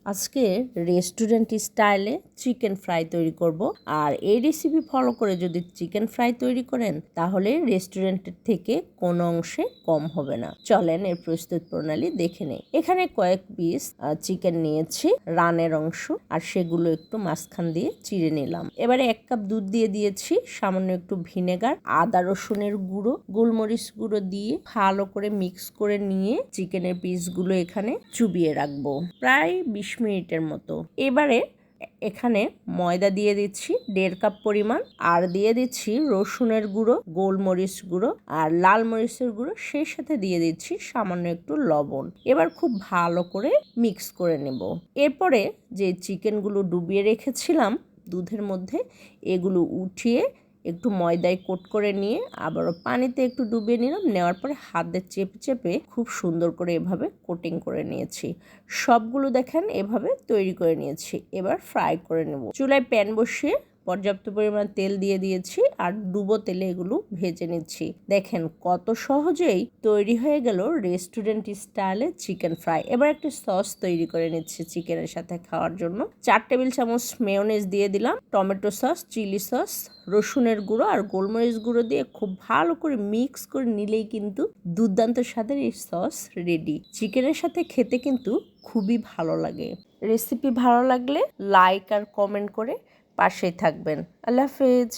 আজকে রেস্টুরেন্ট স্টাইলে chicken fry তৈরি করব। আর এই রেসিপি ফলো করে যদি চিকেন ফ্রাই তৈরি করেন তাহলে রেস্টুরেন্টের থেকে কোনো অংশে কম হবে না। চলেন এর প্রস্তুত প্রণালী দেখে নেই। এখানে কয়েক পিস চিকেন নিয়েছি, রানের অংশ, আর সেগুলো একটু মাঝখান দিয়ে চিড়ে নিলাম। এবারে 1 কাপ দুধ দিয়ে দিয়েছি, সামান্য একটু ভিনেগার, আদা রসুনের গুঁড়ো, গোলমরিচ গুঁড়ো দিয়ে ভালো করে মিক্স করে নিয়ে চিকেনের পিসগুলো এখানে চুবিয়ে রাখবো প্রায় 20 মিনিটের মতো। এবারে এখানে ময়দা দিয়ে দিচ্ছি 1.5 কাপ পরিমাণ, আর দিয়ে দিচ্ছি রসুনের গুঁড়ো, গোলমরিচ গুঁড়ো আর লাল মরিচের গুঁড়ো, সেই সাথে দিয়ে দিচ্ছি সামান্য একটু লবণ। এবার খুব ভালো করে মিক্স করে নেব। এরপরে যে চিকেনগুলো ডুবিয়ে রেখেছিলাম দুধের মধ্যে, এগুলো উঠিয়ে একটু ময়দায় কোট করে নিয়ে আবারও পানিতে একটু ডুবিয়ে নিলাম। নেওয়ার পরে হাত দিয়ে চেপে চেপে খুব সুন্দর করে এভাবে কোটিং করে নিয়েছি। সবগুলো দেখেন এভাবে তৈরি করে নিয়েছি। এবার ফ্রাই করে নেব। চুলায় প্যান বসিয়ে পর্যাপ্ত পরিমাণ তেল দিয়ে দিয়েছি, আর ডুবো তেলে এগুলো ভেজে নিচ্ছি। দেখেন কত সহজেই তৈরি হয়ে গেল রেস্টুরেন্ট স্টাইলে চিকেন ফ্রাই। এবার একটা সস তৈরি করে নিচ্ছি চিকেনের সাথে খাওয়ার জন্য। 4 টেবিল চামচ মেয়োনেজ দিয়ে দিলাম, টমেটো সস, চিলি সস, রসুনের গুঁড়ো আর গোলমরিচ গুঁড়ো দিয়ে খুব ভালো করে মিক্স করে নিলেই কিন্তু দুর্দান্ত স্বাদের এই সস রেডি। চিকেনের সাথে খেতে কিন্তু খুবই ভালো লাগে। রেসিপি ভালো লাগলে লাইক আর কমেন্ট করে পাশেই থাকবেন। আল্লাহ হাফেজ।